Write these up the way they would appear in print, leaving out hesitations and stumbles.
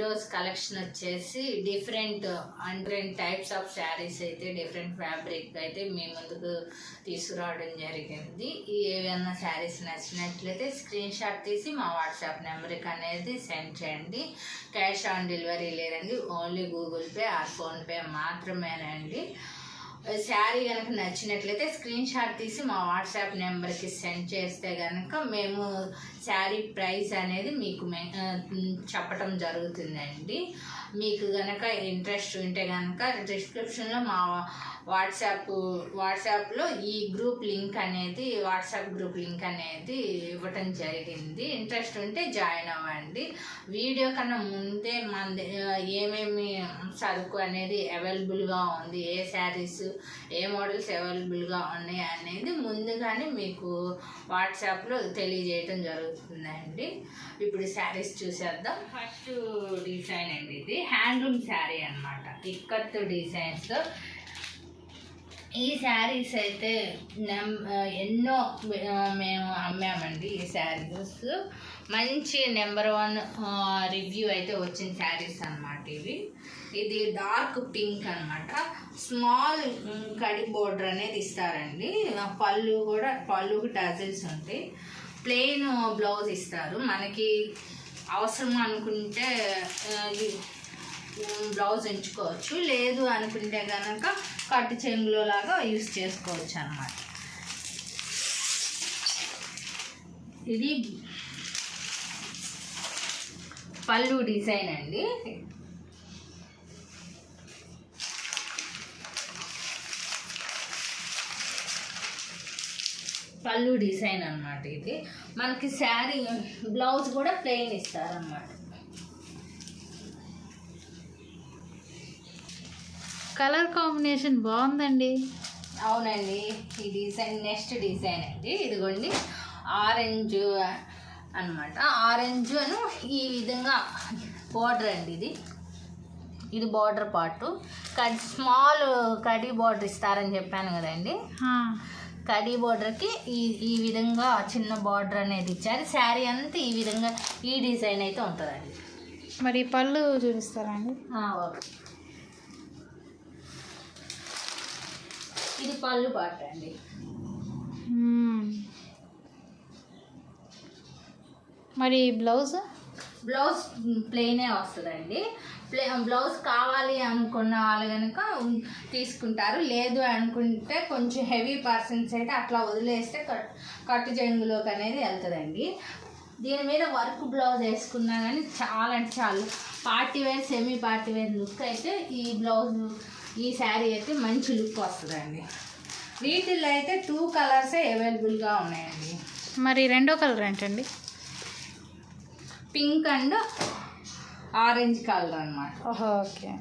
ఈరోజు కలెక్షన్ వచ్చేసి different types of saris అయితే డిఫరెంట్ ఫ్యాబ్రిక్ అయితే మీ ముందుకు తీసుకురావడం జరిగింది. ఏమైనా శారీస్ నచ్చినట్లయితే స్క్రీన్ షాట్ తీసి మా వాట్సాప్ నెంబర్కి అనేది సెండ్ చేయండి. క్యాష్ ఆన్ డెలివరీ లేదండి, only Google Pay or PhonePe మాత్రమేనండి. శారీ కనుక నచ్చినట్లయితే స్క్రీన్ షాట్ తీసి మా వాట్సాప్ నెంబర్కి సెండ్ చేస్తే కనుక మేము శారీ ప్రైస్ అనేది మీకు చెప్పటం జరుగుతుందండి. మీకు కనుక ఇంట్రెస్ట్ ఉంటే కనుక డిస్క్రిప్షన్లో మా వాట్సాప్లో ఈ వాట్సాప్ గ్రూప్ లింక్ అనేది ఇవ్వటం జరిగింది. ఇంట్రెస్ట్ ఉంటే జాయిన్ అవ్వండి. వీడియో కన్నా ముందే మన ఏమేమి సరుకు అనేది అవైలబుల్గా ఉంది, ఏ శారీస్ ఏ మోడల్స్ అవైలబుల్గా ఉన్నాయి అనేది ముందుగానే మీకు వాట్సాప్లో తెలియజేయటం జరుగుతుందండి. ఇప్పుడు శారీస్ చూసేద్దాం. ఫస్ట్ డిజైన్ అండి, ఇది హ్యాండ్లూమ్ శారీ అన్నమాట. ఇక్కత్ డిజైన్స్తో ఈ శారీస్ అయితే ఎన్నో మేము అమ్మామండి. ఈ శారీస్ మంచి నెంబర్ 1 రివ్యూ అయితే వచ్చిన శారీస్ అన్నమాట. ఇది డార్క్ పింక్ అన్నమాట. స్మాల్ కడి బోర్డర్ అనేది ఇస్తారండి. పళ్ళుకి టజిల్స్ ఉంటాయి. ప్లెయిన్ బ్లౌజ్ ఇస్తారు. మనకి అవసరం అనుకుంటే బ్లౌజ్ ఎంచుకోవచ్చు, లేదు అనుకుంటే కనుక కట్టు చెంగులో లాగా యూస్ చేసుకోవచ్చు అన్నమాట. ఇది పళ్ళు డిజైన్ అండి. పళ్ళు డిజైన్ అన్నమాట. ఇది మనకి శారీ బ్లౌజ్ కూడా ప్లెయిన్ ఇస్తారన్నమాట. కలర్ కాంబినేషన్ బాగుందండి. అవునండి. ఈ డిజైన్ నెక్స్ట్ డిజైన్ అండి. ఇదిగోండి ఆరెంజ్ అన్నమాట. ఆరెంజ్ అను ఈ విధంగా బార్డర్ అండి. ఇది border part. Small khadi border ఇస్తారని చెప్పాను కదండి. కడీ బార్డర్కి ఈ విధంగా చిన్న బార్డర్ అనేది ఇచ్చారు. శారీ అంతా ఈ విధంగా ఈ డిజైన్ అయితే ఉంటుందండి. మరి పళ్ళు చూపిస్తారా అండి? ఓకే. ఇది పళ్ళు పార్ట్ అండి. మరి బ్లౌజ్ ప్లెయినే వస్తుందండి. బ్లౌజ్ కావాలి అనుకున్న వాళ్ళు కనుక తీసుకుంటారు, లేదు అనుకుంటే కొంచెం హెవీ పర్సన్స్ అయితే అట్లా వదిలేస్తే కట్టు జంగులోకి అనేది వెళ్తుందండి. దీని మీద వర్క్ బ్లౌజ్ వేసుకున్నా కానీ చాలా అంటే చాలా party wear semi party wear look అయితే ఈ శారీ అయితే మంచి లుక్ వస్తుందండి. వీటిల్లో అయితే 2 కలర్సే అవైలబుల్గా ఉన్నాయండి. మరి రెండో కలర్ ఏంటండి? పింక్ అండ్ ఆరెంజ్ కలర్ అన్నమాట. ఓకే.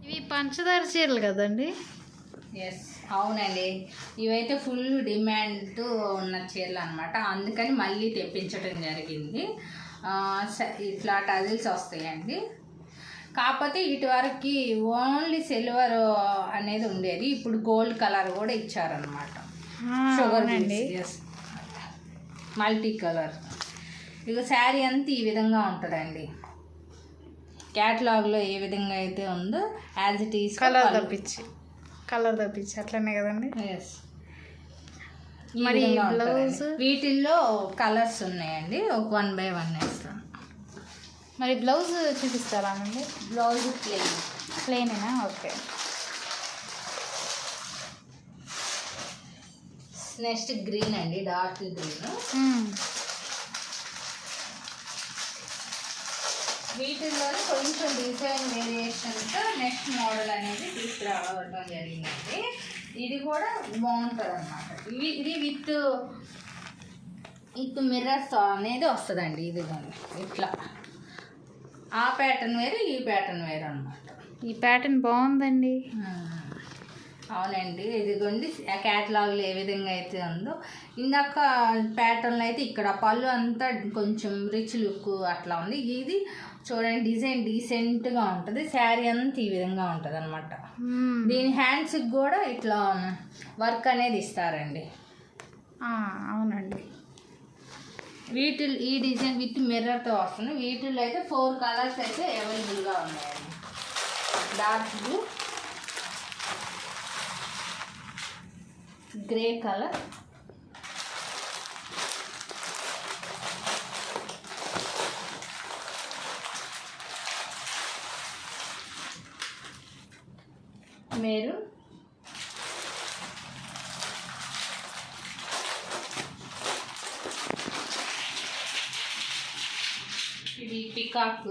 ఇవి పంచదార చీరలు కదండి? ఎస్, అవునండి. ఇవైతే ఫుల్ డిమాండ్ ఉన్న చీరలు అనమాట. అందుకని మళ్ళీ తెప్పించడం జరిగింది. ఇట్లా టజిల్స్ వస్తాయండి. కాకపోతే ఇటు వరకు ఓన్లీ సిల్వర్ అనేది ఉండేది, ఇప్పుడు గోల్డ్ కలర్ కూడా ఇచ్చారనమాట. షుగర్ అండి, మల్టీ కలర్. ఇక శారీ అంతా ఈ విధంగా ఉంటుందండి. క్యాటలాగ్లో ఏ విధంగా అయితే ఉందో యాజ్ ఇట్ ఈస్ కలర్ తప్పించి అట్లనే కదండి. ఎస్. మరి బ్లౌజ్ వీటిల్లో కలర్స్ ఉన్నాయండి. ఒక 1 by 1 వేస్తాను. మరి బ్లౌజ్ చూపిస్తారా అండి? బ్లౌజ్ ప్లెయినేనా? ఓకే. నెక్స్ట్ గ్రీన్ అండి, డార్క్ గ్రీన్. వీటిల్లోనే కొంచెం డిజైన్ వేరియేషన్తో నెక్స్ట్ మోడల్ అనేది తీసుకురావడం జరిగిందండి. ఇది కూడా బాగుంటుంది అన్నమాట. ఇది విత్ మిర్రర్స్ అనేది వస్తుందండి. ఇది ఇట్లా ఆ ప్యాటర్న్ వేరు, ఈ ప్యాటర్న్ వేరు అన్నమాట. ఈ ప్యాటర్న్ బాగుందండి. అవునండి. ఇదిగోండి క్యాటలాగ్లో ఏ విధంగా అయితే ఉందో ఇందాక ప్యాటర్న్లో అయితే ఇక్కడ పళ్ళు అంతా కొంచెం రిచ్ లుక్ అట్లా ఉంది. ఇది చూడండి డిజైన్ డీసెంట్గా ఉంటుంది. శారీ అంతా ఈ విధంగా ఉంటుంది అనమాట. దీని హ్యాండ్స్కి కూడా ఇట్లా వర్క్ అనేది ఇస్తారండి. అవునండి. ఈ డిజైన్ విత్ మిర్రర్తో వస్తుంది. వీటిల్లో అయితే 4 కలర్స్ అయితే అవైలబుల్గా ఉన్నాయండి. Dark blue, grey colour, maroon, ఇది పికాక్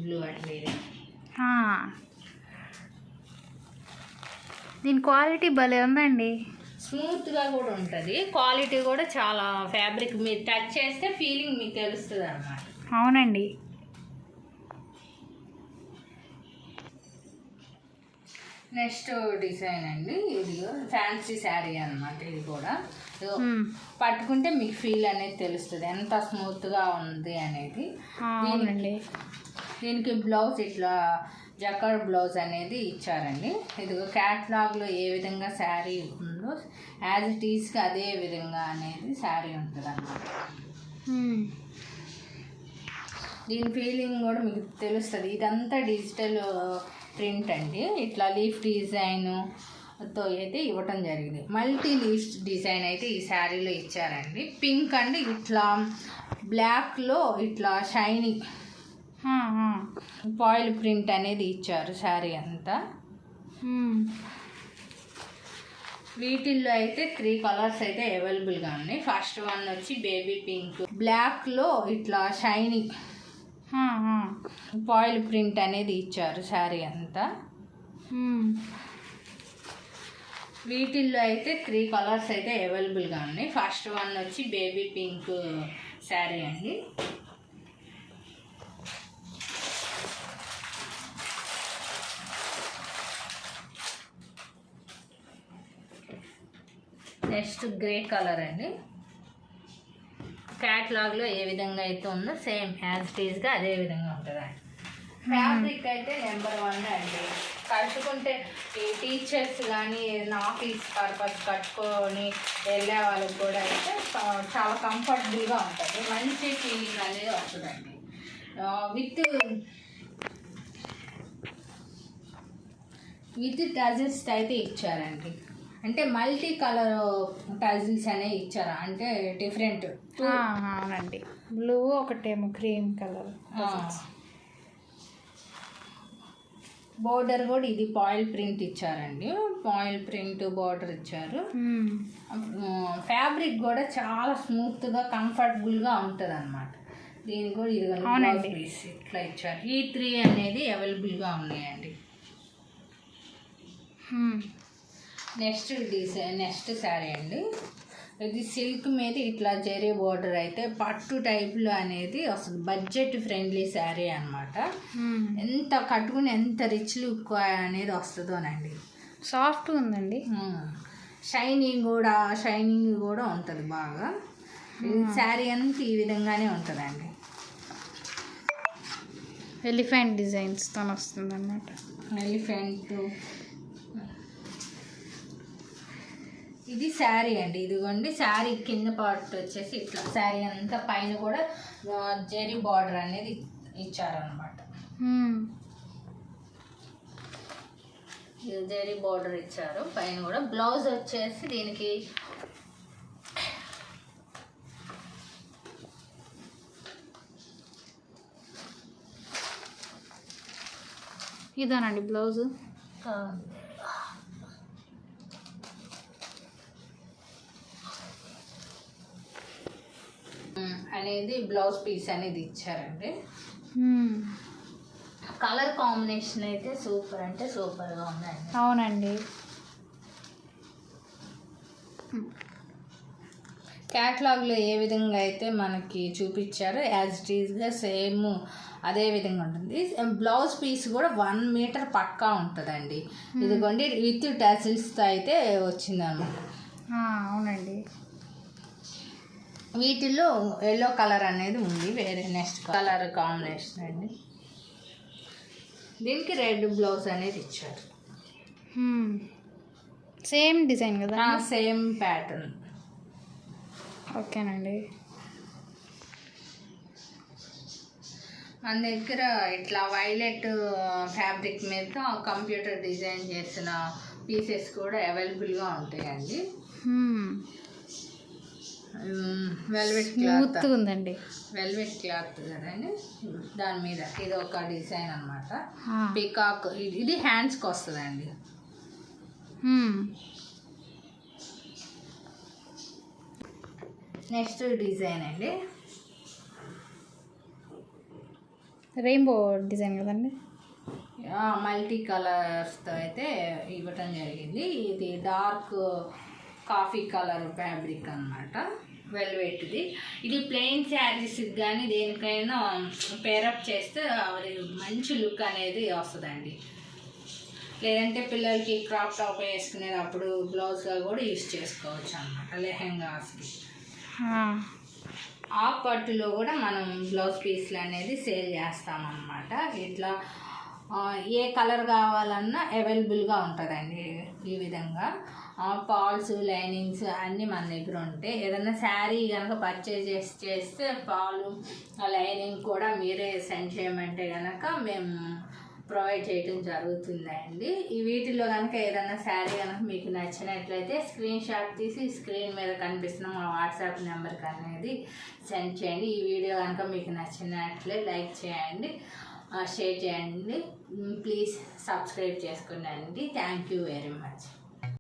బ్లూ అండి. దీని క్వాలిటీ భలే ఉందండి. స్మూత్గా కూడా ఉంటుంది. క్వాలిటీ కూడా చాలా ఫ్యాబ్రిక్ మీరు టచ్ చేస్తే ఫీలింగ్ మీకు తెలుస్తుంది అన్నమాట. అవునండి. నెక్స్ట్ డిజైన్ అండి. ఇది ఫ్యాన్సీ శారీ అన్నమాట. ఇది కూడా పట్టుకుంటే మీకు ఫీల్ అనేది తెలుస్తుంది ఎంత స్మూత్గా ఉంది అనేది. దీనికి బ్లౌజ్ ఇట్లా జకార్డ్ బ్లౌజ్ అనేది ఇచ్చారండి. ఇది క్యాట్లాగ్లో ఏ విధంగా శారీ ఉందో యాజ్ ఇట్ ఈస్గా అదే విధంగా అనేది శారీ ఉంటుంది అన్నమాట. దీని ఫీలింగ్ కూడా మీకు తెలుస్తుంది. ఇదంతా డిజిటల్ ప్రింట్ అండి. ఇట్లా లీఫ్ డిజైన్తో అయితే ఇవ్వటం జరిగింది. మల్టీ లీఫ్ డిజైన్ అయితే ఈ శారీలో ఇచ్చారండి. పింక్ అండి, ఇట్లా బ్లాక్లో ఇట్లా షైనింగ్ ఫాయిల్ ప్రింట్ అనేది ఇచ్చారు శారీ అంతా. వీటిల్లో అయితే 3 కలర్స్ అయితే అవైలబుల్గా ఉన్నాయి. ఫస్ట్ వన్ వచ్చి బేబీ పింక్, బ్లాక్లో ఇట్లా షైనింగ్ ఫాయిల్ ప్రింట్ అనేది ఇచ్చారు శారీ అంతా. వీటిల్లో అయితే 3 కలర్స్ అయితే అవైలబుల్గా ఉన్నాయి. ఫస్ట్ వన్ వచ్చి బేబీ పింక్ శారీ అండి. నెక్స్ట్ గ్రే కలర్ అండి. క్యాట్లాగ్లో ఏ విధంగా అయితే ఉందో సేమ్ యాజ్ ఇట్ ఈస్గా అదే విధంగా ఉంటుందండి. ఫ్యాబ్రిక్ అయితే నెంబర్ 1 అండి. కట్టుకుంటే ఈ టీచర్స్ కానీ ఏదైనా ఆఫీస్ పర్పస్ కట్టుకొని వెళ్ళే వాళ్ళకి కూడా అయితే చాలా కంఫర్టబుల్గా ఉంటుంది. మంచి ఫీలింగ్ అనేది వస్తుందండి. విత్ టజిల్స్ అయితే ఇచ్చారండి. అంటే మల్టీ కలర్ టజిల్స్ అనేవి ఇచ్చారా అంటే డిఫరెంట్. అవునండి. బ్లూ ఒకటేమో క్రీమ్ కలర్. బోర్డర్ కూడా ఇది ఫాయిల్ ప్రింట్ ఇచ్చారండి. ఫాయిల్ ప్రింట్ బోర్డర్ ఇచ్చారు. ఫ్యాబ్రిక్ కూడా చాలా స్మూత్గా కంఫర్టబుల్గా ఉంటుంది అన్నమాట. దీనికి కూడా ఇది బ్లౌజ్ పీస్ ఇట్లా ఇచ్చారు. ఈ 3 అనేది అవైలబుల్గా ఉన్నాయండి. నెక్స్ట్ శారీ అండి. ఇది సిల్క్ మీద ఇట్లా జరీ బోర్డర్ అయితే పట్టు టైప్లో అనేది వస్తుంది. బడ్జెట్ ఫ్రెండ్లీ శారీ అనమాట. ఎంత కట్టుకుని ఎంత రిచ్ లుక్ అనేది వస్తుందోనండి. సాఫ్ట్ ఉందండి. షైనింగ్ కూడా ఉంటుంది బాగా. శారీ అంతా ఈ విధంగానే ఉంటుందండి. ఎలిఫెంట్ డిజైన్స్తో వస్తుంది అన్నమాట. ఎలిఫెంట్. ఇది శారీ అండి. ఇదిగోండి శారీ కింద పార్ట్ వచ్చేసి ఇట్లా శారీ అంతా పైన కూడా జరీ బార్డర్ అనేది ఇచ్చారనమాట. జరీ బార్డర్ ఇచ్చారు పైన కూడా. బ్లౌజ్ వచ్చేసి దీనికి ఇదేనండి బ్లౌజ్. అనేది బ్లౌజ్ పీస్ అనేది ఇచ్చారండి. కలర్ కాంబినేషన్ అయితే సూపర్ అంటే సూపర్గా ఉందండి. అవునండి. క్యాటలాగ్లో ఏ విధంగా అయితే మనకి చూపించారో యాజ్ ఇట్ ఈస్గా సేమ్ అదే విధంగా ఉంటుంది. బ్లౌజ్ పీస్ కూడా 1 మీటర్ పక్కా ఉంటుందండి. ఇదిగోండి విత్ టజిల్స్తో అయితే వచ్చిందన్నమాట. అవునండి. వీటిల్లో ఎల్లో కలర్ అనేది ఉంది. వేరే నెక్స్ట్ కలర్ కాంబినేషన్ అండి. దీనికి రెడ్ బ్లౌజ్ అనేది ఇచ్చారు. సేమ్ డిజైన్ కదా. Same pattern. ఓకేనండి. మన దగ్గర ఇట్లా వైలెట్ ఫ్యాబ్రిక్ మీద కంప్యూటర్ డిజైన్ చేసిన పీసెస్ కూడా అవైలబుల్గా ఉంటాయండి. వెల్వెట్ క్లాత్ ఉందండి, వెల్వెట్ క్లాత్ కదండి. దాని మీద ఇది ఒక డిజైన్ అనమాట. పికాక్ ఇది హ్యాండ్స్కి వస్తుందండి. నెక్స్ట్ డిజైన్ అండి, రెయిన్బో డిజైన్ కదండి. మల్టీ కలర్స్తో అయితే ఇవ్వటం జరిగింది. ఇది డార్క్ కాఫీ కలర్ ఫ్యాబ్రిక్ అనమాట, వెల్వెట్ది. ఇది ప్లెయిన్ శారీస్కి కానీ దేనికైనా పేరప్ చేస్తే అది మంచి లుక్ అనేది వస్తుందండి. లేదంటే పిల్లలకి క్రాప్ టాప్ వేసుకునేటప్పుడు బ్లౌజ్గా కూడా యూజ్ చేసుకోవచ్చు అనమాట, లెహెంగాస్కి. ఆ పట్టులో కూడా మనం బ్లౌజ్ పీస్లు అనేది సేల్ చేస్తామన్నమాట. ఇట్లా ఏ కలర్ కావాలన్నా అవైలబుల్గా ఉంటుందండి. ఈ విధంగా పాల్స్, లైనింగ్స్ అన్నీ మన దగ్గర ఉంటాయి. ఏదైనా శారీ కనుక పర్చేజ్ చేస్తే పాలు, లైనింగ్ కూడా మీరే సెండ్ చేయమంటే కనుక మేము ప్రొవైడ్ చేయడం జరుగుతుందండి. ఈ వీటిలో కనుక ఏదైనా శారీ కనుక మీకు నచ్చినట్లయితే స్క్రీన్ షాట్ తీసి స్క్రీన్ మీద కనిపిస్తున్న మా వాట్సాప్ నెంబర్కి అనేది సెండ్ చేయండి. ఈ వీడియో కనుక మీకు నచ్చినట్లే లైక్ చేయండి, షేర్ చేయండి, ప్లీజ్ సబ్స్క్రైబ్ చేసుకోండి. Thank you very much.